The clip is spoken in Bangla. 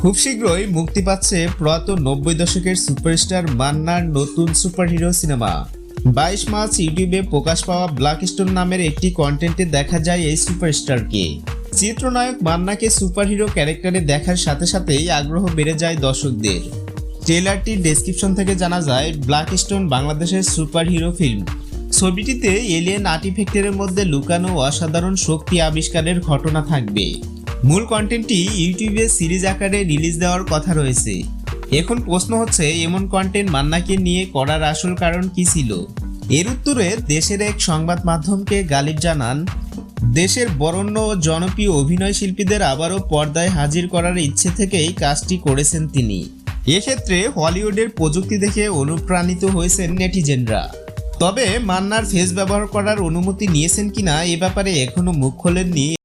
খুব শীঘ্রই মুক্তি পাচ্ছে প্রয়াত 90 দশকের সুপারস্টার মান্নার নতুন সুপারহিরো সিনেমা। 22 মার্চ ইউটিউবে প্রকাশ পাওয়া ব্ল্যাকস্টোন নামের একটি কন্টেন্টে দেখা যায় এই সুপারস্টারকে। চিত্রনায়ক মান্নাকে সুপারহিরো ক্যারেক্টারে দেখার সাথে সাথেই আগ্রহ বেড়ে যায় দর্শকদের। ট্রেলারটির ডেসক্রিপশন থেকে জানা যায় ব্ল্যাকস্টোন বাংলাদেশের সুপারহিরো ফিল্ম। ছবিটিতে এলিয়েন আর্টিফ্যাক্টের মধ্যে লুকানো অসাধারণ শক্তি আবিষ্কারের ঘটনা থাকবে। মূল কন্টেন্টটি ইউটিউবে সিরিজ আকারে রিলিজ দেওয়ার কথা রয়েছে। এখন প্রশ্ন হচ্ছে, এমন কন্টেন্ট মান্নাকে নিয়ে করার আসল কারণ কি ছিল? এর উত্তরে দেশের এক সংবাদ মাধ্যমকে গালিব জানান, দেশের বরেণ্য ও জনপ্রিয় অভিনয় শিল্পীদের আবারও পর্দায় হাজির করার ইচ্ছে থেকেই কাজটি করেছেন তিনি। এক্ষেত্রে হলিউডের প্রযুক্তি দেখে অনুপ্রাণিত হয়েছেন নেটিজেনরা। তবে মান্নার ফেস ব্যবহার করার অনুমতি নিয়েছেন কিনা এ ব্যাপারে এখনো মুখ খোলেননি